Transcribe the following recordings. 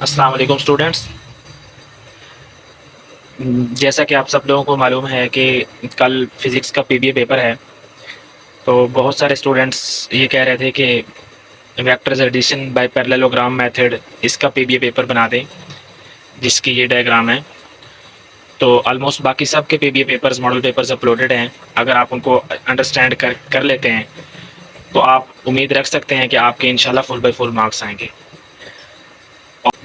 अस्सलाम वालेकुम स्टूडेंट्स। जैसा कि आप सब लोगों को मालूम है कि कल फिज़िक्स का पीबीए पेपर है, तो बहुत सारे स्टूडेंट्स ये कह रहे थे कि vectors addition by parallelogram method इसका पीबीए पेपर बना दें, जिसकी ये डायग्राम है। तो ऑलमोस्ट बाकी सब के PBA papers model papers uploaded हैं। अगर आप उनको अंडरस्टैंड कर लेते हैं तो आप उम्मीद रख सकते हैं कि आपके इंशाल्लाह फुल बाय फुल मार्क्स आएंगे।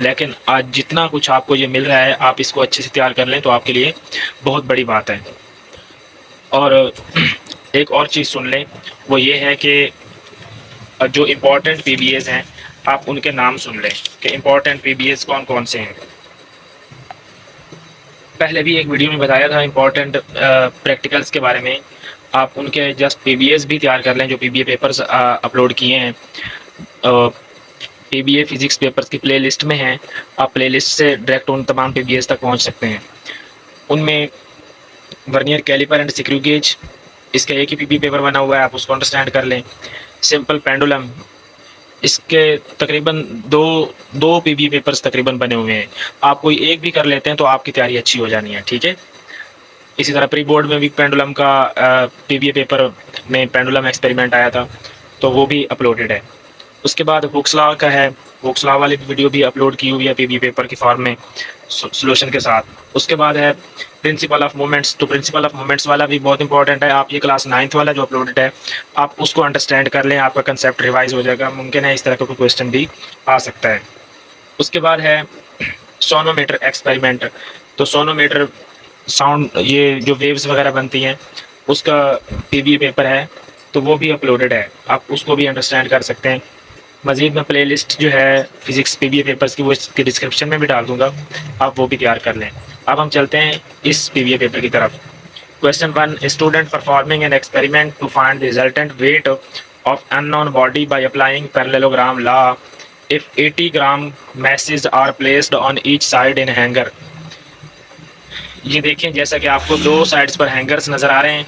लेकिन आज जितना कुछ आपको ये मिल रहा है, आप इसको अच्छे से तैयार कर लें तो आपके लिए बहुत बड़ी बात है। और एक और चीज़ सुन लें, वो ये है कि जो इम्पोर्टेंट पीबीएस हैं आप उनके नाम सुन लें कि इम्पोर्टेंट पीबीएस कौन कौन से हैं। पहले भी एक वीडियो में बताया था इम्पोर्टेंट प्रैक्टिकल्स के बारे में। आप उनके जस्ट पीबीएस भी तैयार कर लें जो पीबीए पेपर्स अपलोड किए हैं। पीबीए फिज़िक्स पेपर्स की प्लेलिस्ट में हैं, आप प्लेलिस्ट से डायरेक्ट उन तमाम पीबीएस तक पहुंच सकते हैं। उनमें vernier calliper and screw gauge, इसका एक ही पीबीए पेपर बना हुआ है, आप उसको अंडरस्टैंड कर लें। सिंपल पेंडुलम, इसके तकरीबन दो पीबीए पेपर्स तकरीबन बने हुए हैं। आप कोई एक भी कर लेते हैं तो आपकी तैयारी अच्छी हो जानी है, ठीक है। इसी तरह प्री बोर्ड में भी पेंडुलम का पीबीए पेपर में पेंडुलम एक्सपेरिमेंट आया था, तो वो भी अपलोडेड है। उसके बाद हुक्स लॉ का है, हुक्स लॉ वाली वीडियो भी अपलोड की हुई है पीबीए पेपर की फॉर्म में सॉल्यूशन के साथ। उसके बाद है प्रिंसिपल ऑफ मोमेंट्स, तो प्रिंसिपल ऑफ मोमेंट्स वाला भी बहुत इंपॉर्टेंट है। आप ये क्लास 9th वाला जो अपलोडेड है आप उसको अंडरस्टैंड कर लें, आपका कंसेप्ट रिवाइज हो जाएगा। मुमकिन है इस तरह का कोई क्वेश्चन भी आ सकता है। उसके बाद है सोनोमीटर एक्सपेरिमेंट, तो सोनोमीटर साउंड, ये जो वेव्स वगैरह बनती हैं उसका पीबीए पेपर है, तो वो भी अपलोडेड है, आप उसको भी अंडरस्टैंड कर सकते हैं। मज़ीद मैं प्लेलिस्ट जो है फिज़िक्स पीबीए पेपर्स की वो इसके डिस्क्रिप्शन में भी डाल दूंगा, आप वो भी तैयार कर लें। अब हम चलते हैं इस पीबीए पेपर की तरफ। Question 1, student performing an experiment to find the resultant weight of unknown body by applying parallelogram law if 80 gram masses are placed on each side in hanger. ये देखें, जैसा कि आपको दो साइड्स पर हैंगर्स नज़र आ रहे हैं,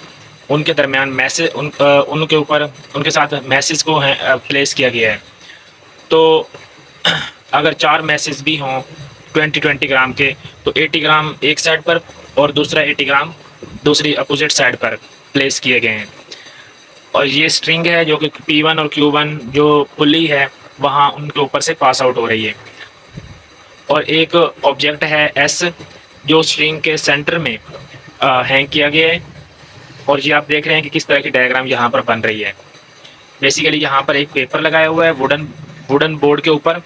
उनके दरमियान मैसेज उनके ऊपर उनके साथ मैसेज को प्लेस किया गया है। तो अगर 4 मैसेज भी हों 20-20 ग्राम के, तो 80 ग्राम एक साइड पर और दूसरा 80 ग्राम दूसरी अपोजिट साइड पर प्लेस किए गए हैं। और ये स्ट्रिंग है जो कि P1 और Q1 जो पुली है वहाँ उनके ऊपर से पास आउट हो रही है। और एक ऑब्जेक्ट है S जो स्ट्रिंग के सेंटर में हैंग किया गया है। और ये आप देख रहे हैं कि किस तरह की डायग्राम यहाँ पर बन रही है। बेसिकली यहाँ पर एक पेपर लगाया हुआ है, वुडन बोर्ड के ऊपर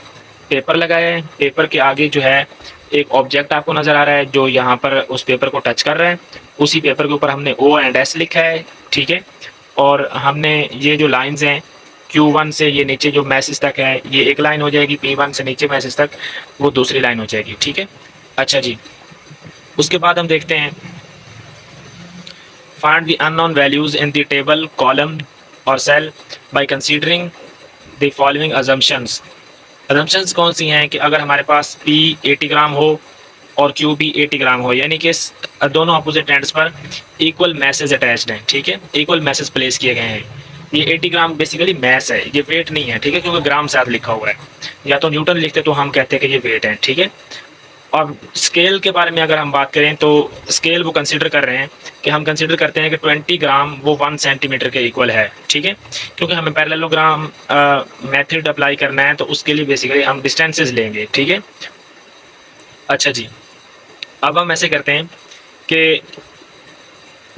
पेपर लगाया है। पेपर के आगे जो है एक ऑब्जेक्ट आपको नज़र आ रहा है जो यहाँ पर उस पेपर को टच कर रहा है। उसी पेपर के ऊपर हमने O एंड S लिखा है, ठीक है। और हमने ये जो लाइंस हैं Q1 से ये नीचे जो मैसेज तक है ये एक लाइन हो जाएगी, P1 से नीचे मैसेज तक वो दूसरी लाइन हो जाएगी, ठीक है। अच्छा जी, उसके बाद हम देखते हैं find the unknown values in the table column और cell by considering the following assumptions. Assumptions कौन सी हैं कि अगर हमारे पास P 80 ग्राम हो और Q भी 80 ग्राम हो, यानी कि दोनों अपोजिट एंड्स पर इक्वल मैसेज अटैच्ड हैं, ठीक है, इक्वल मैसेज प्लेस किए गए हैं। ये 80 ग्राम बेसिकली मैस है, ये वेट नहीं है, ठीक है, क्योंकि ग्राम साथ लिखा हुआ है। या तो न्यूटन लिखते तो हम कहते हैं कि ये वेट है, ठीक है। और स्केल के बारे में अगर हम बात करें तो स्केल वो कंसिडर कर रहे हैं कि हम कंसिडर करते हैं कि 20 ग्राम वो 1 सेंटीमीटर के इक्वल है, ठीक है, क्योंकि हमें पैरेललोग्राम मेथड अप्लाई करना है तो उसके लिए बेसिकली हम डिस्टेंसेस लेंगे, ठीक है। अच्छा जी, अब हम ऐसे करते हैं कि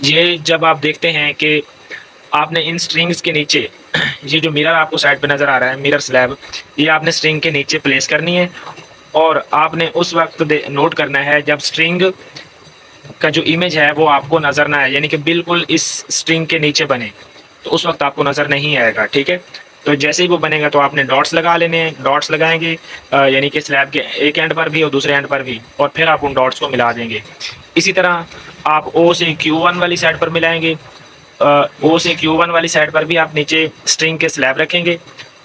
ये जब आप देखते हैं कि आपने इन स्ट्रिंग्स के नीचे ये जो मिरर आपको साइड पे नज़र आ रहा है, मिरर स्लैब, ये आपने स्ट्रिंग के नीचे प्लेस करनी है। और आपने उस वक्त नोट करना है जब स्ट्रिंग का जो इमेज है वो आपको नज़र ना आए, यानी कि बिल्कुल इस स्ट्रिंग के नीचे बने, तो उस वक्त आपको नज़र नहीं आएगा, ठीक है। तो जैसे ही वो बनेगा तो आपने डॉट्स लगा लेने हैं, डॉट्स लगाएंगे यानी कि स्लैब के एक एंड पर भी और दूसरे एंड पर भी, और फिर आप उन डॉट्स को मिला देंगे। इसी तरह आप O से Q1 वाली साइड पर मिलाएंगे, O से Q1 वाली साइड पर भी आप नीचे स्ट्रिंग के स्लैब रखेंगे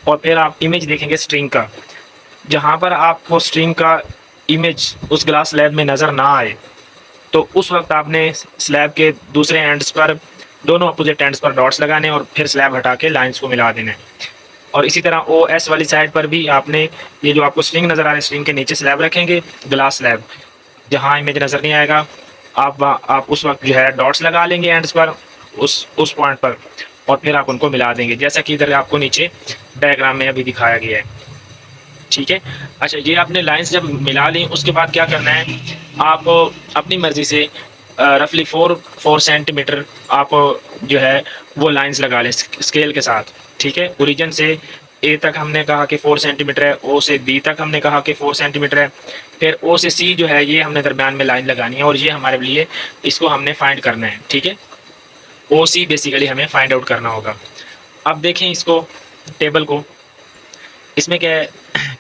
और फिर आप इमेज देखेंगे स्ट्रिंग का। जहाँ पर आपको स्ट्रिंग का इमेज उस ग्लास स्लैब में नज़र ना आए तो उस वक्त आपने स्लैब के दूसरे एंड्स पर, दोनों अपोजिट एंड्स पर डॉट्स लगाने और फिर स्लैब हटा के लाइंस को मिला देना है। और इसी तरह ओ एस वाली साइड पर भी आपने ये जो आपको स्लिंग नज़र आ रहा है, स्लिंग के नीचे स्लैब रखेंगे, ग्लास स्लैब, जहाँ इमेज नज़र नहीं आएगा आप उस वक्त जो है डॉट्स लगा लेंगे एंड्स पर, उस पॉइंट पर, और फिर आप उनको मिला देंगे, जैसा कि इधर आपको नीचे डायग्राम में अभी दिखाया गया है। ठीक है। अच्छा, ये आपने लाइंस जब मिला ली उसके बाद क्या करना है, आप अपनी मर्ज़ी से रफली 4 सेंटीमीटर आप जो है वो लाइंस लगा लें स्केल के साथ। ठीक है। ओरिजिन से ए तक हमने कहा कि 4 सेंटीमीटर है, ओ से बी तक हमने कहा कि 4 सेंटीमीटर है, फिर ओ से सी जो है ये हमने दरमियान में लाइन लगानी है, और ये हमारे लिए इसको हमने फाइंड करना है। ठीक है। ओ सी बेसिकली हमें फाइंड आउट करना होगा। अब देखें इसको, टेबल को, इसमें क्या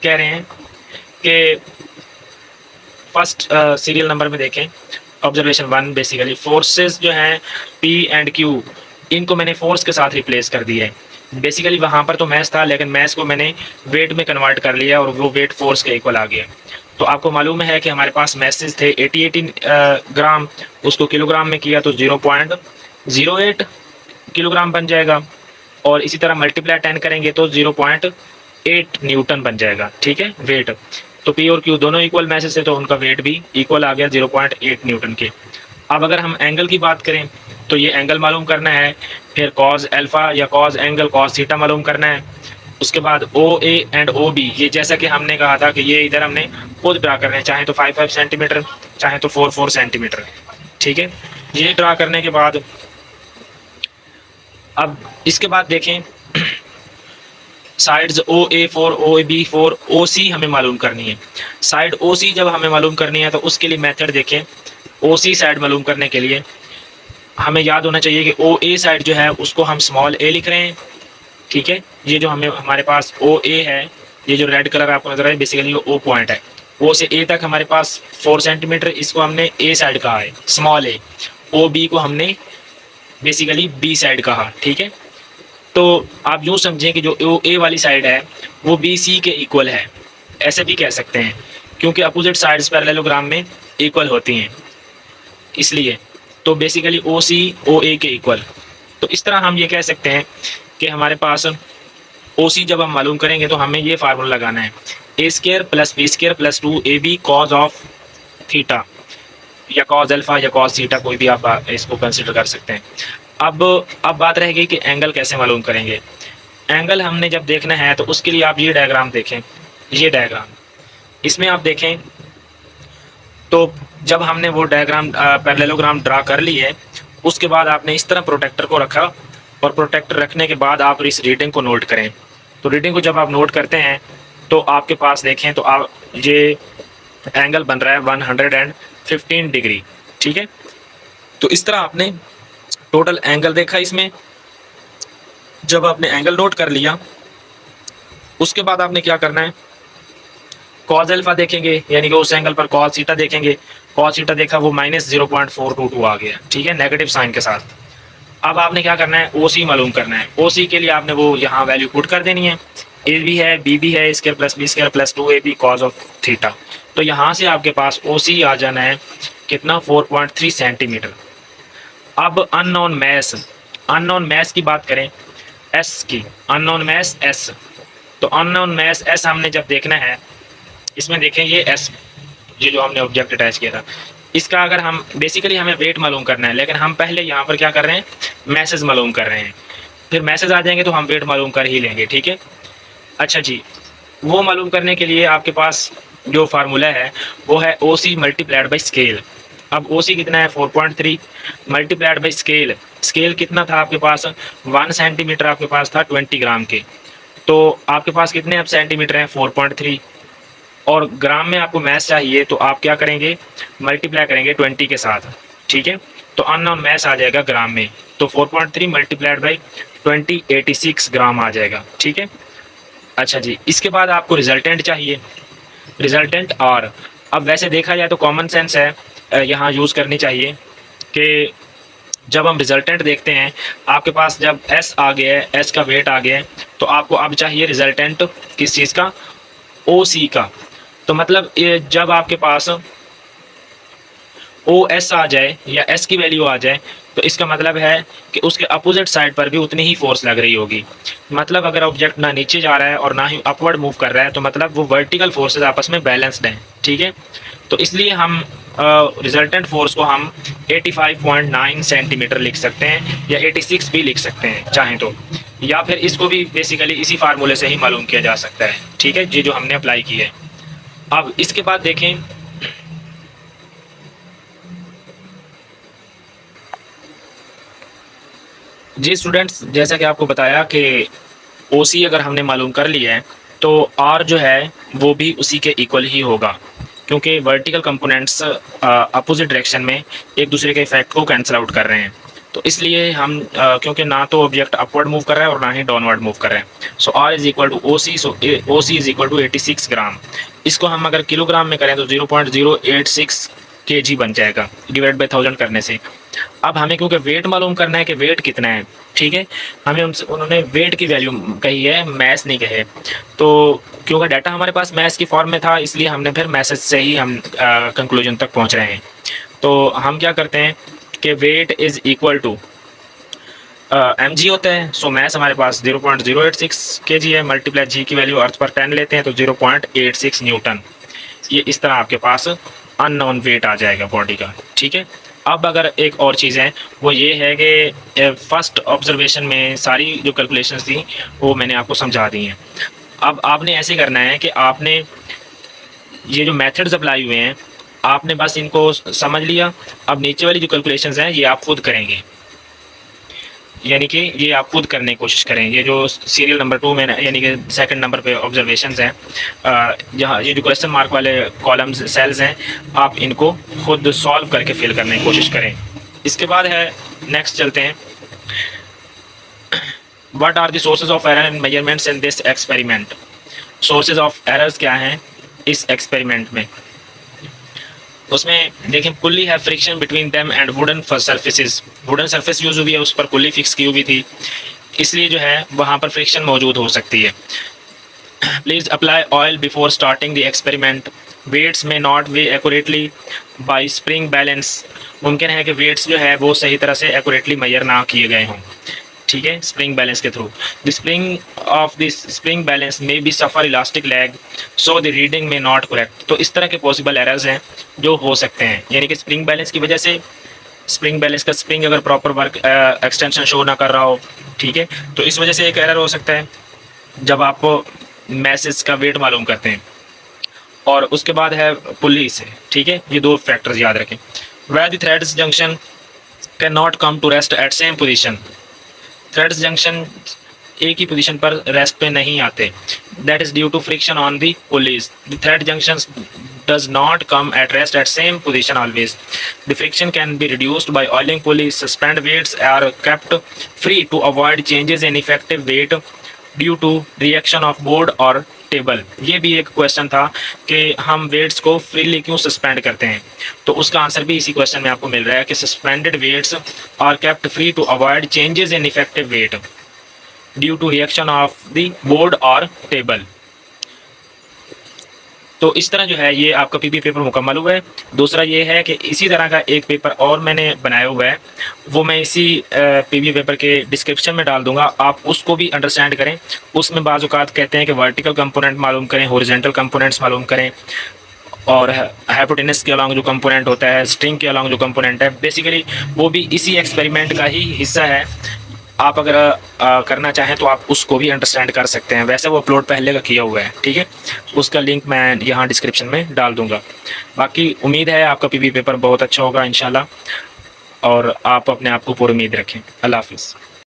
कह रहे हैं कि फर्स्ट सीरियल नंबर में देखें, ऑब्जर्वेशन 1, बेसिकली फोर्सेस जो हैं पी एंड क्यू, इनको मैंने फोर्स के साथ रिप्लेस कर दिया है। बेसिकली वहाँ पर तो मैस था, लेकिन मैस को मैंने वेट में कन्वर्ट कर लिया और वो वेट फोर्स के इक्वल आ गया। तो आपको मालूम है कि हमारे पास मैसेज थे 80 ग्राम, उसको किलोग्राम में किया तो 0.08 किलोग्राम बन जाएगा, और इसी तरह मल्टीप्लाई 10 करेंगे तो 0.8 न्यूटन बन जाएगा। ठीक है, वेट। तो पी और क्यू दोनों इक्वल मैसेज से, तो उनका वेट भी इक्वल आ गया 0.8 न्यूटन के। अब अगर हम एंगल की बात करें तो ये एंगल मालूम करना है, फिर कॉज अल्फ़ा या कॉज एंगल कॉज थीटा मालूम करना है। उसके बाद ओ ए एंड ओ बी, ये जैसा कि हमने कहा था कि ये इधर हमने खुद ड्रा करना है, चाहे तो 5 सेंटीमीटर, चाहे तो 4 सेंटीमीटर। ठीक है। ये ड्रा करने के बाद अब इसके बाद देखें sides O A 4, O A B 4, ओ सी हमें मालूम करनी है। साइड ओ सी जब हमें मालूम करनी है तो उसके लिए मेथड देखें। ओ सी साइड मालूम करने के लिए हमें याद होना चाहिए कि ओ ए साइड जो है उसको हम स्मॉल ए लिख रहे हैं। ठीक है। ये जो हमारे पास ओ ए है, ये जो रेड कलर आपको नजर आए, बेसिकली वो ओ पॉइंट है। ओ से ए तक हमारे पास 4 सेंटीमीटर, इसको हमने ए साइड कहा है, स्मॉल ए। ओ बी को हमने बेसिकली बी साइड कहा। ठीक है। तो आप यूँ समझें कि जो ओ ए वाली साइड है वो बी सी के इक्वल है, ऐसे भी कह सकते हैं, क्योंकि अपोजिट साइड्स पैरेललोग्राम में इक्वल होती हैं, इसलिए। तो बेसिकली ओ सी ओ ए के इक्वल। तो इस तरह हम ये कह सकते हैं कि हमारे पास ओ सी जब हम मालूम करेंगे तो हमें ये फार्मूला लगाना है, A square plus B square plus 2 A B cos of theta, या कॉज अल्फ़ा या कॉज थीटा, कोई भी आप इसको कंसिडर कर सकते हैं। अब बात रह गई कि एंगल कैसे मालूम करेंगे। एंगल हमने जब देखना है तो उसके लिए आप ये डायग्राम देखें, ये डायग्राम, इसमें आप देखें तो जब हमने वो डायग्राम पैरेललोग्राम ड्रा कर ली है, उसके बाद आपने इस तरह प्रोटेक्टर को रखा, और प्रोटेक्टर रखने के बाद आप इस रीडिंग को नोट करें। तो रीडिंग को जब आप नोट करते हैं तो आपके पास देखें तो आप ये एंगल बन रहा है 115 डिग्री। ठीक है। तो इस तरह आपने टोटल एंगल देखा। इसमें जब आपने एंगल नोट कर लिया उसके बाद आपने क्या करना है, कॉज अल्फा देखेंगे, यानी कि उस एंगल पर कॉज थीटा देखेंगे। कॉज थीटा देखा वो -0.422 आ गया। ठीक है, नेगेटिव साइन के साथ। अब आपने क्या करना है, ओ सी मालूम करना है। ओ सी के लिए आपने वो यहाँ वैल्यू पुट कर देनी है, ए भी है बी भी है, square plus B square plus 2 A B cos of theta. तो यहाँ से आपके पास ओ सी आ जाना है कितना, 4.3 सेंटीमीटर। अब अननोन मैस की बात करें, एस की, अननोन मैस एस। तो अननोन मैस एस हमने जब देखना है, इसमें देखें ये एस, ये जो हमने ऑब्जेक्ट अटैच किया था, इसका अगर हम बेसिकली हमें वेट मालूम करना है, लेकिन हम पहले यहाँ पर क्या कर रहे हैं, मैसेज मालूम कर रहे हैं। फिर मैसेज आ जाएंगे तो हम वेट मालूम कर ही लेंगे। ठीक है। अच्छा जी, वो मालूम करने के लिए आपके पास जो फार्मूला है वो है ओ सी मल्टीप्लाइड बाई स्केल। अब ओ सी कितना है, 4.3 मल्टीप्लाइड बाई स्केल। स्केल कितना था आपके पास, 1 सेंटीमीटर आपके पास था 20 ग्राम के। तो आपके पास कितने अब सेंटीमीटर हैं, 4.3, और ग्राम में आपको मैथ चाहिए तो आप क्या करेंगे, मल्टीप्लाई करेंगे 20 के साथ। ठीक है। तो अननोन मैथ आ जाएगा ग्राम में, तो 4.3 मल्टीप्लाइड बाई 20 86 ग्राम आ जाएगा। ठीक है। अच्छा जी, इसके बाद आपको रिजल्टेंट चाहिए, रिजल्टेंट आर। अब वैसे देखा जाए तो कॉमन सेंस है यहाँ यूज़ करनी चाहिए कि जब हम रिजल्टेंट देखते हैं, आपके पास जब एस आ गया है, एस का वेट आ गया है, तो आपको अब चाहिए रिजल्टेंट किस चीज़ का, ओ सी का। तो मतलब जब आपके पास ओ एस आ जाए या एस की वैल्यू आ जाए तो इसका मतलब है कि उसके अपोजिट साइड पर भी उतनी ही फोर्स लग रही होगी। मतलब अगर ऑब्जेक्ट ना नीचे जा रहा है और ना ही अपवर्ड मूव कर रहा है तो मतलब वो वर्टिकल फोर्सेस आपस में बैलेंस्ड हैं, ठीक है। तो इसलिए हम रिजल्टेंट फोर्स को हम 85.9 सेंटीमीटर लिख सकते हैं या 86 भी लिख सकते हैं चाहें तो, या फिर इसको भी बेसिकली इसी फार्मूले से ही मालूम किया जा सकता है, ठीक है, ये जो हमने अप्लाई की है। अब इसके बाद देखें जी स्टूडेंट्स, जैसा कि आपको बताया कि ओसी अगर हमने मालूम कर लिया है तो आर जो है वो भी उसी के इक्वल ही होगा, क्योंकि वर्टिकल कंपोनेंट्स अपोजिट डायरेक्शन में एक दूसरे के इफेक्ट को कैंसिल आउट कर रहे हैं। तो इसलिए हम क्योंकि ना तो ऑब्जेक्ट अपवर्ड मूव कर रहा है और ना ही डाउनवर्ड मूव कर रहा है, so R is equal to O C, so O C is equal to 86 gram. इसको हम अगर किलोग्राम में करें तो 0.086 kg बन जाएगा डिवाइड बाई 1000 करने से। अब हमें क्योंकि वेट मालूम करना है कि वेट कितना है, ठीक है, हमें उन्होंने वेट की वैल्यू कही है, मैस नहीं कहे। तो क्योंकि डाटा हमारे पास मैस की फॉर्म में था इसलिए हमने फिर मैसेज से ही हम कंक्लूजन तक पहुंच रहे हैं। तो हम क्या करते हैं कि weight is equal to mg होता है, सो मैस हमारे पास 0.086 kg है, मल्टीप्लाई जी की वैल्यू अर्थ पर 10 लेते हैं तो 0.86 न्यूटन। ये इस तरह आपके पास अननोन वेट आ जाएगा बॉडी का, ठीक है। अब अगर एक और चीज़ है वो ये है कि फर्स्ट ऑब्जर्वेशन में सारी जो कैलकुलेशंस थी वो मैंने आपको समझा दी हैं। अब आपने ऐसे करना है कि आपने ये जो मेथड्स अप्लाई हुए हैं आपने बस इनको समझ लिया। अब नीचे वाली जो कैलकुलेशंस हैं ये आप खुद करेंगे, यानी कि ये आप खुद करने की कोशिश करें। ये जो सीरियल नंबर 2 में यानी कि सेकंड नंबर पे ऑब्जर्वेशंस हैं, जहाँ ये जो क्वेश्चन मार्क वाले कॉलम्स सेल्स हैं आप इनको खुद सॉल्व करके फिल करने की कोशिश करें। इसके बाद है नेक्स्ट चलते हैं, what are the sources of error in measurements in this experiment. Sources of errors क्या हैं इस एक्सपेरिमेंट में। उसमें देखें पुल्ली है friction between them and wooden surfaces, wooden surface use हुई है उस पर पुल्ली फिक्स की हुई थी, इसलिए जो है वहाँ पर फ्रिक्शन मौजूद हो सकती है। Please apply oil before starting the experiment, weights may not weigh accurately by spring balance, मुमकिन है कि वेट्स जो है वो सही तरह से एक्यूरेटली मेजर ना किए गए हों, ठीक है, स्प्रिंग बैलेंस के through. The spring of this spring balance may be suffer elastic lag so the reading may not correct. तो इस तरह के पॉसिबल एरर्स हैं जो हो सकते हैं, यानी कि स्प्रिंग बैलेंस की वजह से स्प्रिंग बैलेंस का स्प्रिंग अगर प्रॉपर वर्क एक्सटेंशन शो ना कर रहा हो, ठीक है, तो इस वजह से एक एरर हो सकता है जब आप मैसेज का वेट मालूम करते हैं। और उसके बाद है पुल्ली से, ठीक है, ये दो फैक्टर्स याद रखें। Where the threads junction can not come to rest at same position, threads junction एक ही पोजीशन पर रेस्ट पे नहीं आते, that is due to friction on the pulleys. The thread junctions does not come at rest at same position always. The friction can be reduced by oiling pulleys. Suspend weights are kept free to avoid changes in effective weight due to reaction of board or table. ये भी एक question था कि हम weights को freely क्यों suspend करते हैं, तो उसका आंसर भी इसी क्वेश्चन में आपको मिल रहा है कि suspended weights are kept free to avoid changes in effective weight due to reaction of the board और टेबल। तो इस तरह जो है ये आपका पीबी पेपर मुकम्मल हुआ है। दूसरा ये है कि इसी तरह का एक पेपर और मैंने बनाया हुआ है, वो मैं इसी पीबी पेपर के डिस्क्रिप्शन में डाल दूंगा, आप उसको भी अंडरस्टैंड करें। उसमें बाज़ औक़ात कहते हैं कि वर्टिकल कंपोनेंट मालूम करें, हॉरिजॉन्टल कंपोनेंट्स मालूम करें, और हाइपोटेनस के अलॉन्ग जो कंपोनेंट होता है, स्ट्रिंग के अलॉन्ग जो कंपोनेंट है, बेसिकली वो भी इसी एक्सपेरिमेंट का ही हिस्सा है। आप अगर करना चाहें तो आप उसको भी अंडरस्टैंड कर सकते हैं, वैसे वो अपलोड पहले का किया हुआ है, ठीक है, उसका लिंक मैं यहाँ डिस्क्रिप्शन में डाल दूँगा। बाकी उम्मीद है आपका पीबी पेपर बहुत अच्छा होगा इंशाल्लाह, और आप अपने आप को पूरी उम्मीद रखें। अल्लाह हाफिज़।